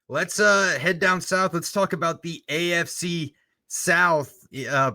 Let's head down south. Let's talk about the AFC South.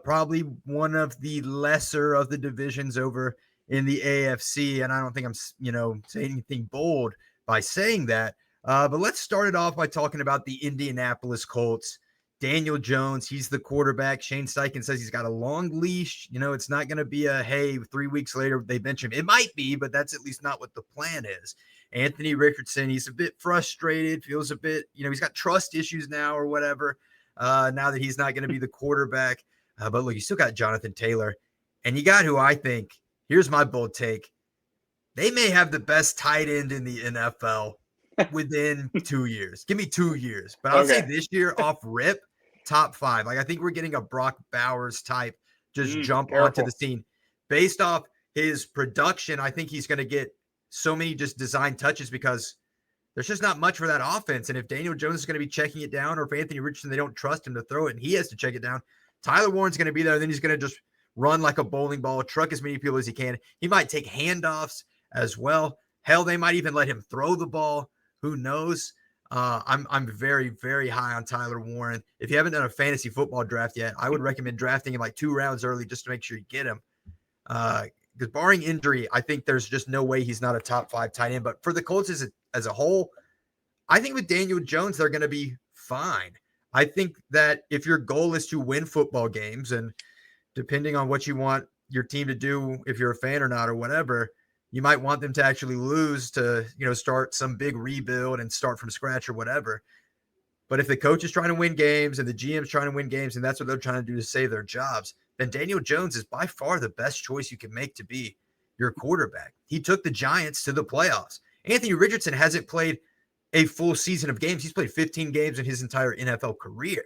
Probably one of the lesser of the divisions over in the AFC, and I don't think I'm saying anything bold by saying that. But let's start it off by talking about the Indianapolis Colts. Daniel Jones, he's the quarterback. Shane Steichen says he's got a long leash. It's not going to be a, hey, 3 weeks later they bench him. It might be, but that's at least not what the plan is. Anthony Richardson, he's a bit frustrated, feels a bit, he's got trust issues now or whatever, now that he's not going to be the quarterback. But look, you still got Jonathan Taylor. And you got who I think, here's my bold take, they may have the best tight end in the NFL within 2 years. Give me 2 years. But I'll say this year off rip, top 5. Like, I think we're getting a Brock Bowers type just jump onto the scene. Based off his production, I think he's going to get so many just design touches because there's just not much for that offense. And if Daniel Jones is going to be checking it down, or if Anthony Richardson, they don't trust him to throw it and he has to check it down, Tyler Warren's going to be there. And then he's going to just run like a bowling ball, truck as many people as he can. He might take handoffs as well. Hell, they might even let him throw the ball. Who knows? I'm very, very high on Tyler Warren. If you haven't done a fantasy football draft yet, I would recommend drafting him like 2 rounds early just to make sure you get him. Because barring injury, I think there's just no way he's not a top 5 tight end. But for the Colts as a whole, I think with Daniel Jones, they're going to be fine. I think that if your goal is to win football games, and depending on what you want your team to do, if you're a fan or not or whatever, you might want them to actually lose to, start some big rebuild and start from scratch or whatever. But if the coach is trying to win games and the GM is trying to win games and that's what they're trying to do to save their jobs, then Daniel Jones is by far the best choice you can make to be your quarterback. He took the Giants to the playoffs. Anthony Richardson hasn't played a full season of games. He's played 15 games in his entire NFL career,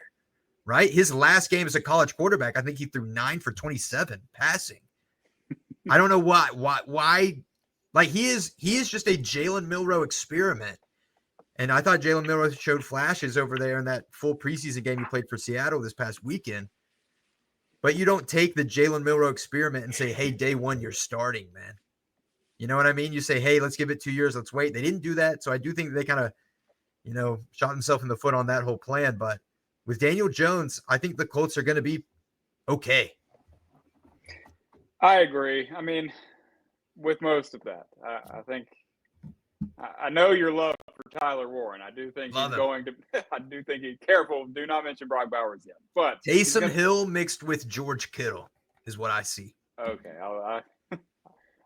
right? His last game as a college quarterback, I think he threw 9 for 27 passing. I don't know why. Like, he is just a Jalen Milroe experiment. And I thought Jalen Milroe showed flashes over there in that full preseason game he played for Seattle this past weekend. But you don't take the Jalen Milroe experiment and say, hey, day 1, you're starting, man. You know what I mean? You say, hey, let's give it 2 years. Let's wait. They didn't do that. So I do think they kind of, shot themselves in the foot on that whole plan. But with Daniel Jones, I think the Colts are going to be okay. I agree. I mean, with most of that, I think I know your love for Tyler Warren. I do think he's going to. I do think he's careful. Do not mention Brock Bowers yet. But Taysom Hill mixed with George Kittle is what I see. Okay.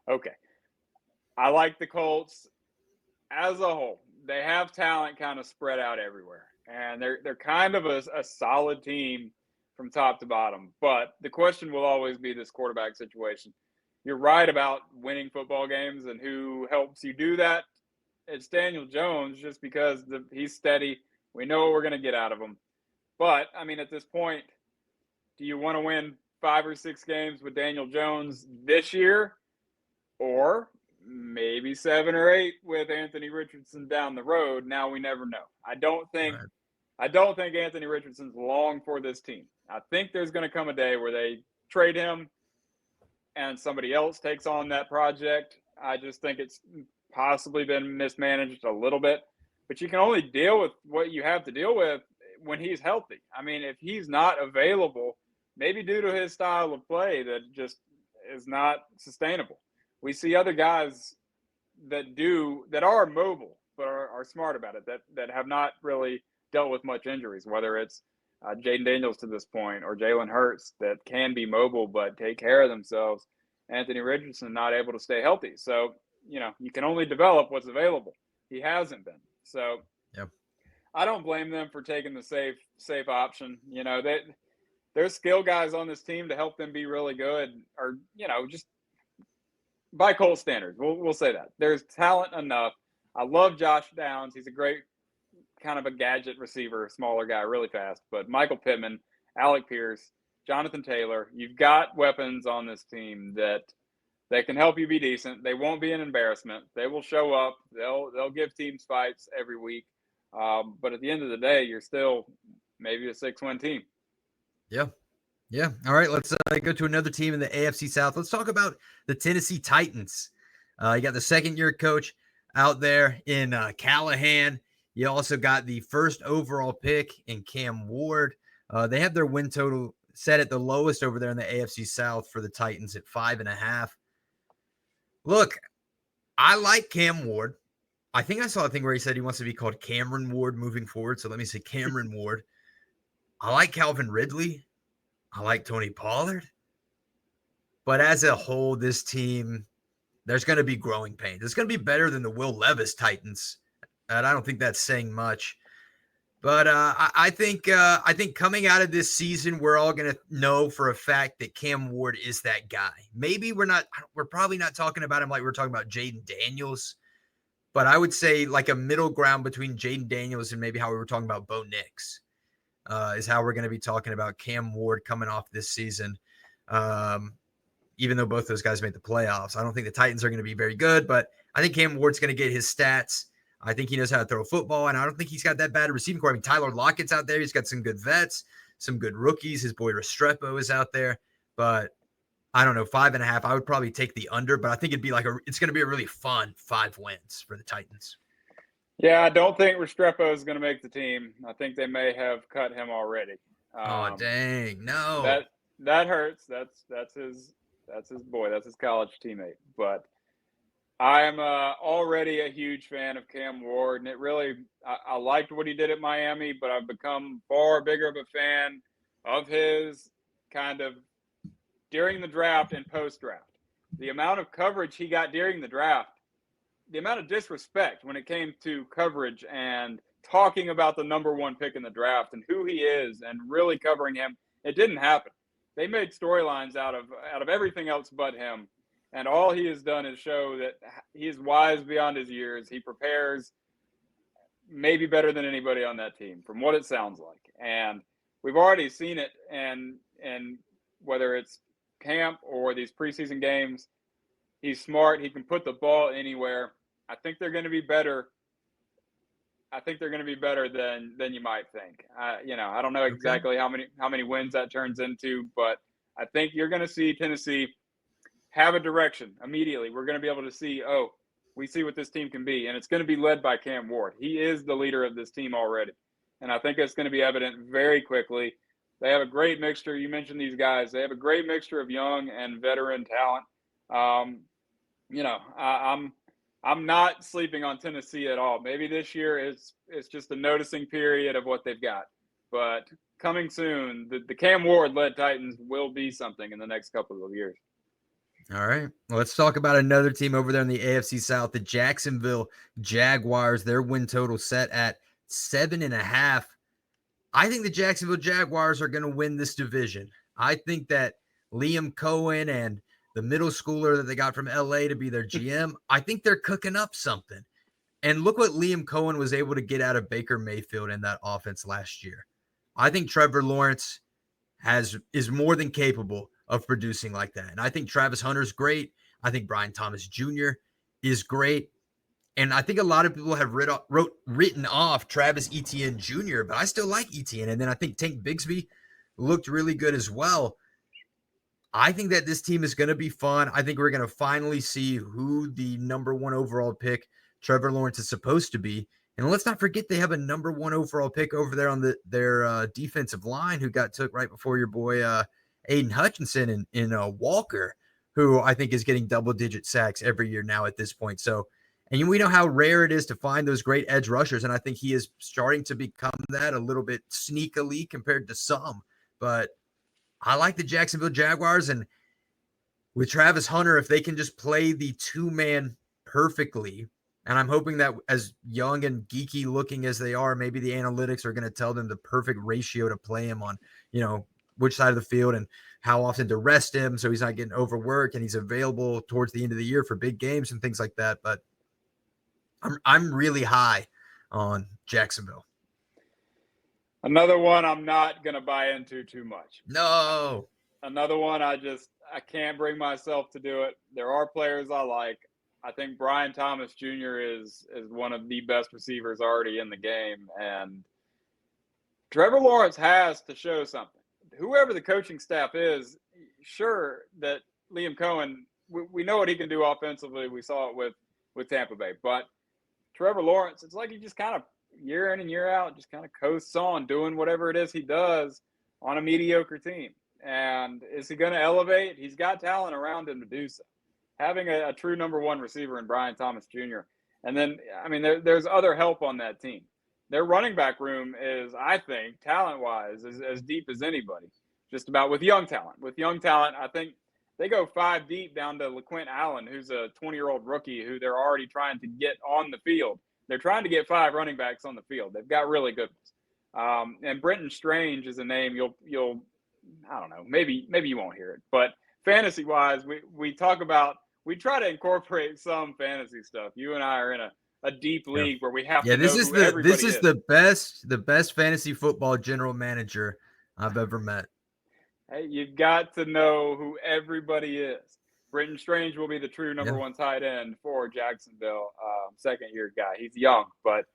Okay. I like the Colts as a whole. They have talent kind of spread out everywhere, and they're kind of a solid team from top to bottom. But the question will always be this quarterback situation. You're right about winning football games and who helps you do that. It's Daniel Jones, just because he's steady. We know what we're going to get out of him. But, I mean, at this point, do you want to win 5 or 6 games with Daniel Jones this year? Or maybe 7 or 8 with Anthony Richardson down the road? Now we never know. I don't think Anthony Richardson's long for this team. I think there's going to come a day where they trade him and somebody else takes on that project. I just think it's possibly been mismanaged a little bit. But you can only deal with what you have to deal with when he's healthy. I mean, if he's not available, maybe due to his style of play that just is not sustainable. We see other guys that are mobile but are smart about it, that have not really dealt with much injuries, whether it's Jaden Daniels to this point or Jalen Hurts, that can be mobile but take care of themselves. Anthony Richardson not able to stay healthy. So, you can only develop what's available. He hasn't been. So yep. I don't blame them for taking the safe option. There's skill guys on this team to help them be really good, or, just by Colts standards. We'll say that. There's talent enough. I love Josh Downs. He's a great kind of a gadget receiver, smaller guy, really fast. But Michael Pittman, Alec Pierce, Jonathan Taylor, you've got weapons on this team that can help you be decent. They won't be an embarrassment. They will show up. They'll give teams fights every week. But at the end of the day, you're still maybe a 6-win team. Yeah. Yeah. All right. Let's go to another team in the AFC South. Let's talk about the Tennessee Titans. You got the second-year coach out there in Callahan. You also got the first overall pick in Cam Ward. They have their win total set at the lowest over there in the AFC South for the Titans at 5.5. Look, I like Cam Ward. I think I saw a thing where he said he wants to be called Cameron Ward moving forward. So let me say Cameron Ward. I like Calvin Ridley. I like Tony Pollard. But as a whole, this team, there's going to be growing pains. It's going to be better than the Will Levis Titans. And I don't think that's saying much. But I think coming out of this season, we're all going to know for a fact that Cam Ward is that guy. Maybe we're probably not talking about him like we're talking about Jaden Daniels. But I would say like a middle ground between Jaden Daniels and maybe how we were talking about Bo Nix is how we're going to be talking about Cam Ward coming off this season. Even though both those guys made the playoffs, I don't think the Titans are going to be very good, but I think Cam Ward's going to get his stats. I think he knows how to throw football, and I don't think he's got that bad a receiving core. I mean, Tyler Lockett's out there. He's got some good vets, some good rookies. His boy Restrepo is out there, but I don't know, 5.5. I would probably take the under, but I think it's going to be a really fun 5 wins for the Titans. Yeah, I don't think Restrepo is going to make the team. I think they may have cut him already. Oh, dang. No. That hurts. That's his boy. That's his college teammate. But I am already a huge fan of Cam Ward, and it really I liked what he did at Miami, but I've become far bigger of a fan of his kind of during the draft and post-draft. The amount of coverage he got during the draft, the amount of disrespect when it came to coverage and talking about the number 1 pick in the draft and who he is and really covering him, it didn't happen. They made storylines out of everything else but him. And all he has done is show that he is wise beyond his years. He prepares maybe better than anybody on that team, from what it sounds like. And we've already seen it. And whether it's camp or these preseason games, he's smart. He can put the ball anywhere. I think they're going to be better. I think they're going to be better than you might think. I don't know exactly how many wins that turns into, but I think you're going to see Tennessee have a direction immediately. We're going to be able to see, we see what this team can be, and it's going to be led by Cam Ward. He is the leader of this team already, and I think it's going to be evident very quickly. They have a great mixture. You mentioned these guys. They have a great mixture of young and veteran talent. I'm not sleeping on Tennessee at all. Maybe this year it's just a noticing period of what they've got. But coming soon, the Cam Ward-led Titans will be something in the next couple of years. All right. Well, let's talk about another team over there in the AFC South, the Jacksonville Jaguars. Their win total set at 7.5. I think the Jacksonville Jaguars are going to win this division. I think that Liam Cohen and the middle schooler that they got from LA to be their GM, I think they're cooking up something. And look what Liam Cohen was able to get out of Baker Mayfield in that offense last year. I think Trevor Lawrence is more than capable of producing like that. And I think Travis Hunter's great. I think Brian Thomas Jr. is great. And I think a lot of people have written off Travis Etienne Jr., but I still like Etienne. And then I think Tank Bigsby looked really good as well. I think that this team is going to be fun. I think we're going to finally see who the number 1 overall pick Trevor Lawrence is supposed to be. And let's not forget they have a number 1 overall pick over there on their defensive line who got took right before your boy Aiden Hutchinson in Walker, who I think is getting double-digit sacks every year now at this point. So, and we know how rare it is to find those great edge rushers, and I think he is starting to become that a little bit sneakily compared to some. But I like the Jacksonville Jaguars, and with Travis Hunter, if they can just play the 2-man perfectly, and I'm hoping that as young and geeky looking as they are, maybe the analytics are going to tell them the perfect ratio to play him on, which side of the field and how often to rest him so he's not getting overworked and he's available towards the end of the year for big games and things like that. But I'm really high on Jacksonville. Another one I'm not going to buy into too much. No. Another one I can't bring myself to do it. There are players I like. I think Brian Thomas Jr. is one of the best receivers already in the game. And Trevor Lawrence has to show something. Whoever the coaching staff is, sure that Liam Cohen, we know what he can do offensively. We saw it with Tampa Bay. But Trevor Lawrence, it's like he just kind of year in and year out just kind of coasts on doing whatever it is he does on a mediocre team. And is he going to elevate? He's got talent around him to do so. Having a true number one receiver in Brian Thomas Jr. And then, I mean, there's other help on that team. Their running back room is, I think, talent-wise, as deep as anybody, just about with young talent. With young talent, I think they go 5 deep down to LaQuint Allen, who's a 20-year-old rookie who they're already trying to get on the field. They're trying to get 5 running backs on the field. They've got really good ones. And Brenton Strange is a name you'll I don't know, maybe you won't hear it. But fantasy-wise, we talk about – we try to incorporate some fantasy stuff. You and I are in a deep league where we have to know who everybody is. This is the best fantasy football general manager I've ever met. Hey, you've got to know who everybody is. Brenton Strange will be the true number one tight end for Jacksonville, second-year guy. He's young, but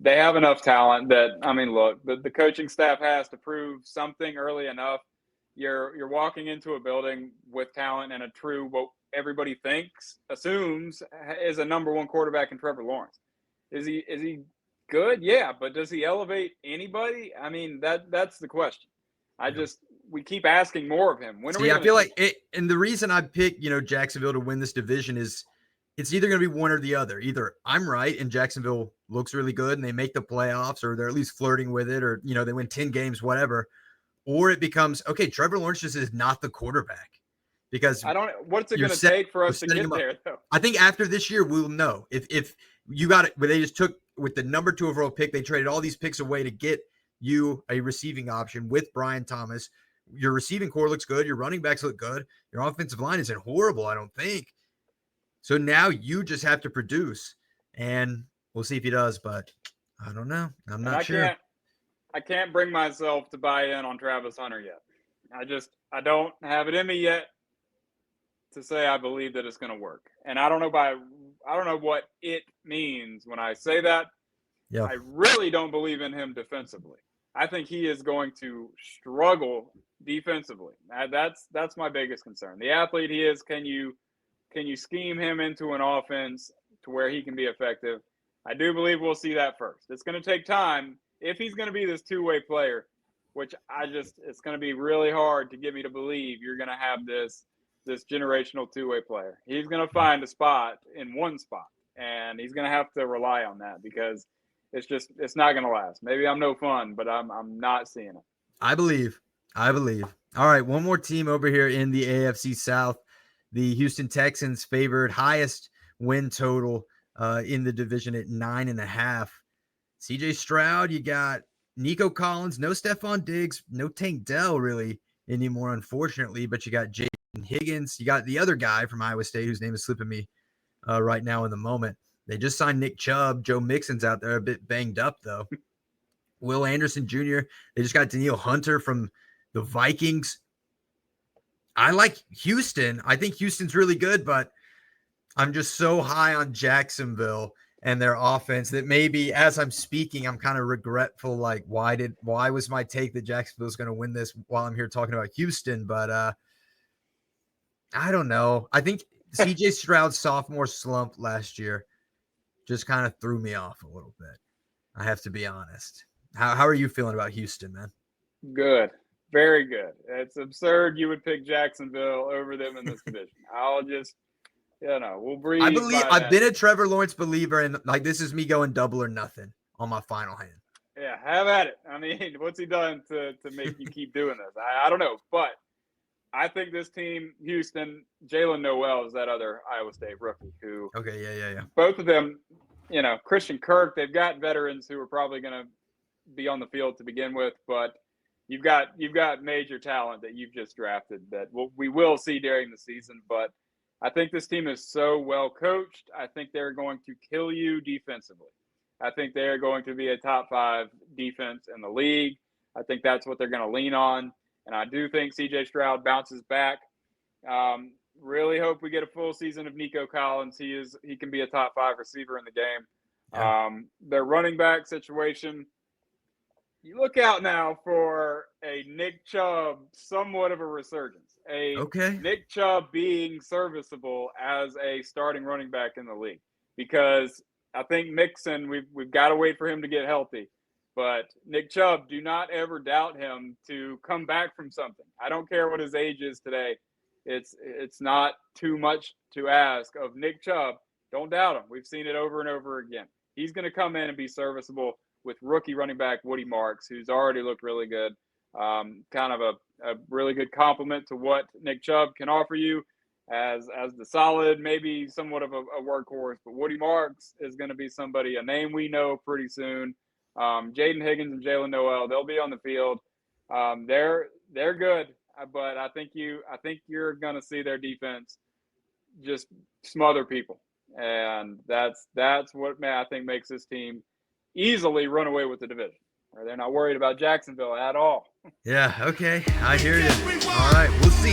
they have enough talent that, I mean, look, the coaching staff has to prove something early enough. You're walking into a building with talent and a true, what everybody assumes is a number one quarterback in Trevor Lawrence. Is he good? Yeah, but does he elevate anybody? I mean, that's the question. We keep asking more of him. I feel like it, and the reason I picked, Jacksonville to win this division is it's either going to be one or the other. Either I'm right and Jacksonville looks really good and they make the playoffs, or they're at least flirting with it, or they win 10 games, whatever. Or it becomes, okay, Trevor Lawrence just is not the quarterback. Because what's it going to take for us to get there, though? I think after this year, we'll know. If you got it, where they just took with the number 2 overall pick, they traded all these picks away to get you a receiving option with Brian Thomas. Your receiving core looks good. Your running backs look good. Your offensive line isn't horrible, I don't think. So now you just have to produce, and we'll see if he does. But I don't know. I'm not sure. I can't bring myself to buy in on Travis Hunter yet. I don't have it in me yet to say I believe that it's going to work. And I don't know what it means when I say that. Yeah. I really don't believe in him defensively. I think he is going to struggle defensively. That's my biggest concern. The athlete he is, can you scheme him into an offense to where he can be effective? I do believe we'll see that first. It's going to take time if he's going to be this two-way player, which it's going to be really hard to get me to believe you're going to have this generational two-way player. He's going to find a spot in one spot, and he's going to have to rely on that because it's not going to last. Maybe I'm no fun, but I'm not seeing it. I believe. All right, one more team over here in the AFC South. The Houston Texans favored, highest win total in the division at 9.5. CJ Stroud, you got Nico Collins, no Stephon Diggs, no Tank Dell really anymore, unfortunately, but you got Jaden Higgins. You got the other guy from Iowa State whose name is slipping me right now in the moment. They just signed Nick Chubb. Joe Mixon's out there a bit banged up, though. Will Anderson Jr. They just got Danielle Hunter from the Vikings. I like Houston. I think Houston's really good, but I'm just so high on Jacksonville and their offense that maybe as I'm speaking, I'm kind of regretful. Like, why was my take that Jacksonville's going to win this while I'm here talking about Houston? But I don't know. I think CJ Stroud's sophomore slump last year just kind of threw me off a little bit. I have to be honest. How are you feeling about Houston, man? Good. Very good. It's absurd you would pick Jacksonville over them in this division. I'll just, we'll breathe. I've been a Trevor Lawrence believer, and this is me going double or nothing on my final hand. Yeah, have at it. I mean, what's he done to make you keep doing this? I don't know, but I think this team, Houston, Jalen Noel is that other Iowa State rookie who. Okay, yeah. Both of them, Christian Kirk. They've got veterans who are probably going to be on the field to begin with, but you've got major talent that you've just drafted that we will see during the season. But I think this team is so well coached. I think they're going to kill you defensively. I think they're going to be a top 5 defense in the league. I think that's what they're going to lean on. And I do think CJ Stroud bounces back. Really hope we get a full season of Nico Collins. He can be a top 5 receiver in the game. Yeah. Their running back situation, you look out now for a Nick Chubb, somewhat of a resurgence. Nick Chubb being serviceable as a starting running back in the league. Because I think Mixon, we've got to wait for him to get healthy. But Nick Chubb, do not ever doubt him to come back from something. I don't care what his age is today. It's not too much to ask of Nick Chubb. Don't doubt him. We've seen it over and over again. He's going to come in and be serviceable with rookie running back Woody Marks, who's already looked really good. Kind of a really good compliment to what Nick Chubb can offer you as the solid, maybe somewhat of a workhorse. But Woody Marks is going to be somebody, a name we know pretty soon. Jaden Higgins and Jalen Noel, they'll be on the field. They're good, but I think you're going to see their defense just smother people, and that's what I think makes this team easily run away with the division. Or they're not worried about Jacksonville at all. Yeah. Okay. I hear you. All right. We'll see.